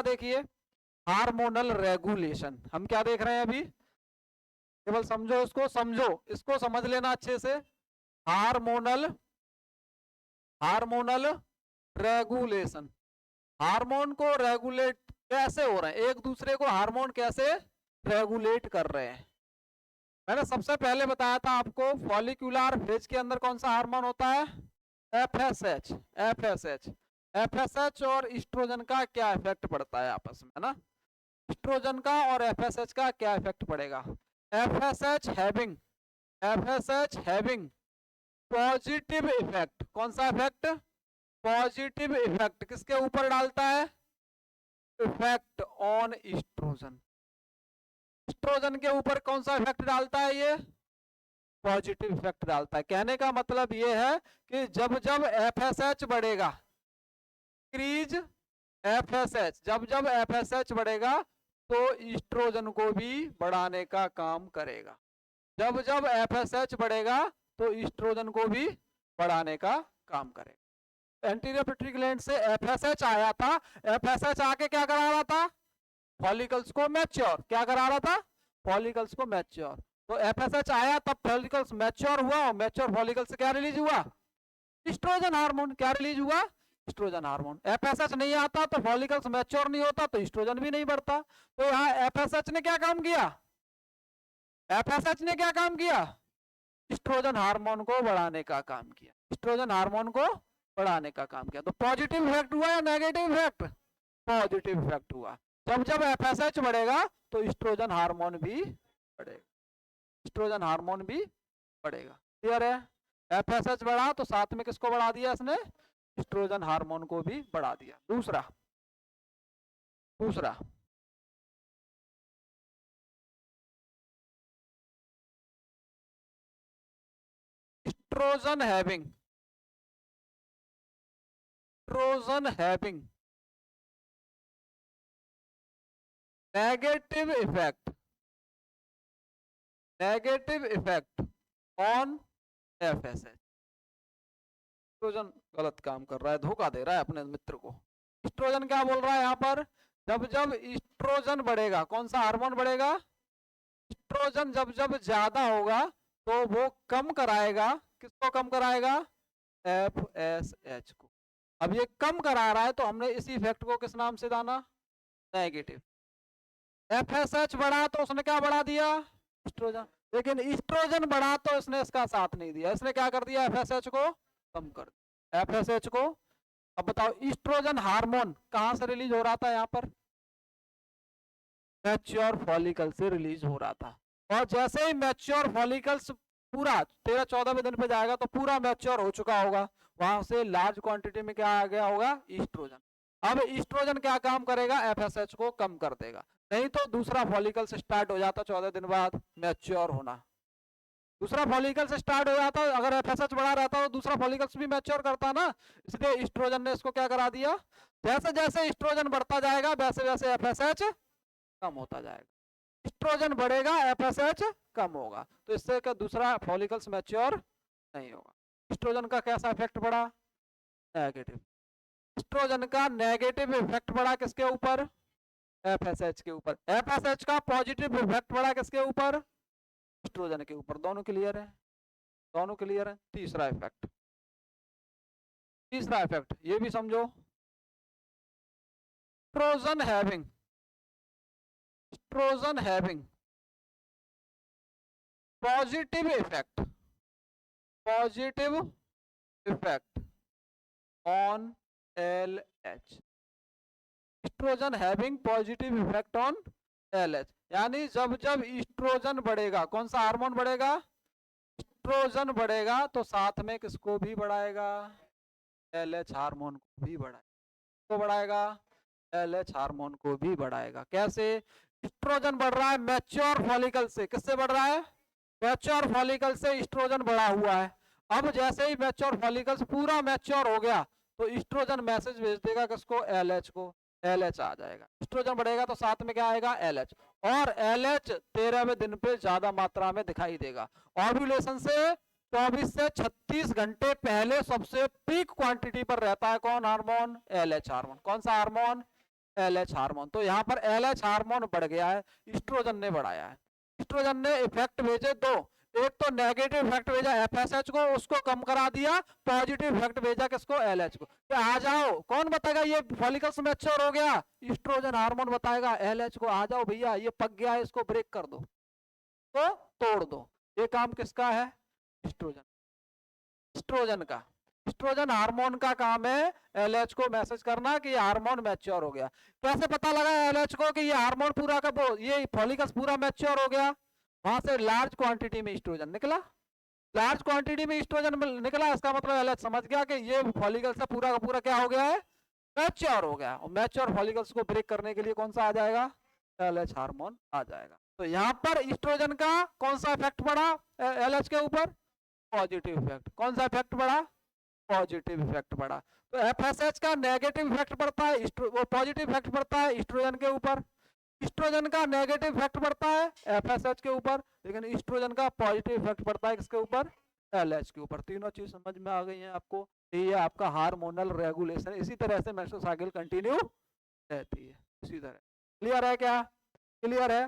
देखिए hormonal regulation, हम क्या देख रहे हैं अभी, केवल समझो इसको, समझो इसको, समझ लेना अच्छे से। हार्मोनल हार्मोनल रेगुलेशन, हार्मोन को रेगुलेट कैसे हो रहे हैं, एक दूसरे को हार्मोन कैसे रेगुलेट कर रहे हैं। मैंने सबसे पहले बताया था आपको फॉलिकुलर फेज के अंदर कौन सा हार्मोन होता है, एफएसएच। एफएसएच एफएसएच और इस्ट्रोजन का क्या इफेक्ट पड़ता है आपस में, है ना। इस्ट्रोजन का और एफएसएच का क्या इफेक्ट पड़ेगा। एफएसएच हैविंग पॉजिटिव इफेक्ट, कौन सा इफेक्ट, पॉजिटिव इफेक्ट किसके ऊपर डालता है, इफेक्ट ऑन इस्ट्रोजन। इस्ट्रोजन के ऊपर कौन सा इफेक्ट डालता है, ये पॉजिटिव इफेक्ट डालता है। कहने का मतलब ये है कि जब जब एफएसएच बढ़ेगा, इंक्रीज एफएसएच, जब जब एफएसएच बढ़ेगा तो इस्ट्रोजन को भी बढ़ाने का काम करेगा। जब जब एफएसएच बढ़ेगा तो इस्ट्रोजन को भी बढ़ाने का काम करेगा। एंटीरियर पिट्यूटरी ग्लैंड से एफएसएच आया था, एफएसएच आके क्या करा रहा था, फॉलिकल्स को मैच्योर, क्या करा रहा था, फॉलिकल्स को मैच्योर। तो एफएसएच आया तब फॉलिकल्स मैच्योर हुआ, और मैच्योर फॉलिकल से क्या रिलीज हुआ, इस्ट्रोजन हार्मोन। क्या रिलीज हुआ, इस्ट्रोजन हार्मोन। एफएसएच नहीं आता तो फॉलिकल्स मैच्योर नहीं होता तो इस्ट्रोजन भी नहीं बढ़ता। तो यहाँ एफएसएच ने क्या काम किया, एफएसएच ने क्या काम किया, इस्ट्रोजन हार्मोन को बढ़ाने का काम किया, इस्ट्रोजन हार्मोन को बढ़ाने का काम किया। तो पॉजिटिव इफेक्ट हुआ या नेगेटिव इफेक्ट, पॉजिटिव इफेक्ट हुआ। जब जब एफएसएच बढ़ेगा तो इस्ट्रोजन हार्मोन भी बढ़ेगा, इस्ट्रोजन हार्मोन भी बढ़ेगा। क्लियर है, एफएसएच बढ़ा तो साथ में किसको बढ़ा दिया इसने, इस्ट्रोजन हार्मोन को भी बढ़ा दिया। दूसरा दूसरा estrogen having negative effect on FSH. Estrogen गलत काम कर रहा है, धोखा दे रहा है अपने मित्र को। इस्ट्रोजन क्या बोल रहा है यहाँ पर, जब जब इस्ट्रोजन बढ़ेगा, कौन सा हार्मोन बढ़ेगा, इस्ट्रोजन जब जब ज्यादा होगा तो वो कम कराएगा, किसको कम कराएगा, एफएसएच को। अब ये कम करा रहा है तो हमने इसी इफेक्ट को किस नाम से जाना, नेगेटिव। एफएसएच बढ़ा तो उसने क्या बढ़ा दिया, इस्ट्रोजन। लेकिन इस्ट्रोजन बढ़ा तो इसने इसका साथ नहीं दिया, इसने क्या कर दिया, एफएसएच को कम कर दिया, एफएसएच को। अब बताओ इस्ट्रोजन हार्मोन कहां से रिलीज हो रहा था, यहाँ पर मैच्योर फॉलिकल से रिलीज हो रहा था। और जैसे ही मैच्योर फॉलिकल्स पूरा 13-14वें दिन पे जाएगा तो पूरा मैच्योर हो चुका होगा, वहां से लार्ज क्वांटिटी में क्या आ गया होगा, इस्ट्रोजन। अब इस्ट्रोजन क्या काम करेगा, एफएसएच को कम कर देगा। नहीं तो दूसरा फॉलिकल से स्टार्ट हो जाता 14 दिन बाद मैच्योर होना, दूसरा फॉलिकल से स्टार्ट हो जाता, अगर एफएसएच बढ़ा रहता तो दूसरा फॉलिकल्स भी मैच्योर करता ना। इसलिए इस्ट्रोजन ने इसको क्या करा दिया, जैसे जैसे इस्ट्रोजन बढ़ता जाएगा वैसे वैसे एफएसएच कम होता जाएगा। इस्ट्रोजन बढ़ेगा, एफएसएच कम होगा, तो इससे क्या दूसरा फॉलिकल्स मैच्योर नहीं होगा। इस्ट्रोजन का कैसा इफेक्ट पड़ा, नेगेटिव। इस्ट्रोजन का नेगेटिव इफेक्ट पड़ा किसके ऊपर, एफएसएच के ऊपर। एफएसएच का पॉजिटिव इफेक्ट पड़ा किसके ऊपर, इस्ट्रोजन के ऊपर। दोनों क्लियर है, दोनों क्लियर है। तीसरा इफेक्ट ये भी समझो, estrogen having positive effect on LH। Estrogen having positive effect on LH, यानी जब जब इस्ट्रोजन बढ़ेगा, कौन सा हार्मोन बढ़ेगा, इस्ट्रोजन बढ़ेगा तो साथ में किसको भी बढ़ाएगा, LH हार्मोन को भी बढ़ाएगा। को बढ़ाएगा, LH हार्मोन को भी बढ़ाएगा। कैसे, इस्ट्रोजन बढ़ रहा है मैच्योर फॉलिकल से, किससे बढ़ रहा है, मैच्योर फॉलिकल से इस्ट्रोजन बढ़ा हुआ है। अब जैसे ही मैच्योर फॉलिकल्स पूरा मैच्योर हो गया तो इस्ट्रोजन मैसेज भेज देगा किसको, LH को, LH आ जाएगा। इस्ट्रोजन बढ़ेगा तो साथ में क्या आएगा, LH। और LH 13वें दिन पे ज्यादा मात्रा में दिखाई देगा। ओव्यूलेशन से 24 से 36 घंटे पहले सबसे पीक क्वांटिटी पर रहता है कौन हार्मोन, LH हार्मोन। कौन सा हार्मोन, LH हार्मोन। तो यहाँ पर LH हार्मोन बढ़ गया है, एस्ट्रोजन ने बढ़ाया है। एस्ट्रोजन ने इफेक्ट भेजे दो, एक तो नेगेटिव इफेक्ट भेजा FSH को, उसको कम करा दिया, पॉजिटिव इफेक्ट भेजा किसको, LH को। तो आ जाओ, कौन बताएगा ये फॉलिकल्स मैच्योर हो गया, एस्ट्रोजन हार्मोन बताएगा। LH को आ जाओ भैया, ये पक गया है, इसको ब्रेक कर दो, तो तोड़ दो। ये काम किसका है, एस्ट्रोजन, एस्ट्रोजन का। एस्ट्रोजन हार्मोन का काम है LH को मैसेज करना कि ये हार्मोन मैच्योर हो गया। कैसे पता लगा LH को कि ये हार्मोन पूरा का ये फॉलिकल्स पूरा मैच्योर हो गया, वहां से लार्ज क्वांटिटी में एस्ट्रोजन निकला, लार्ज क्वांटिटी में एस्ट्रोजन निकला, इसका मतलब LH समझ गया कि ये फॉलिकल से पूरा का पूरा क्या हो गया है, मैच्योर हो गया। और मैच्योर फॉलिकल्स को ब्रेक करने के लिए कौन सा आ जाएगा, LH हार्मोन आ जाएगा। तो यहाँ पर एस्ट्रोजन का कौन सा इफेक्ट पड़ा LH के ऊपर, पॉजिटिव इफेक्ट। कौन सा इफेक्ट पड़ा, पॉजिटिव इफेक्ट पड़ा। तो FSH का नेगेटिव इफेक्ट पड़ता है, वो पॉजिटिव इफेक्ट पड़ता है एस्ट्रोजन के ऊपर। एस्ट्रोजन का नेगेटिव इफेक्ट पड़ता है FSH के ऊपर, लेकिन एस्ट्रोजन का पॉजिटिव इफेक्ट पड़ता है किसके ऊपर, LH के ऊपर। तीनों चीज समझ में आ गई है आपको। ये आपका हार्मोनल रेगुलेशन, इसी तरह से मेंस्ट्रुअल साइकिल कंटिन्यू रहती है, इसी तरह। क्लियर है क्या, क्लियर है।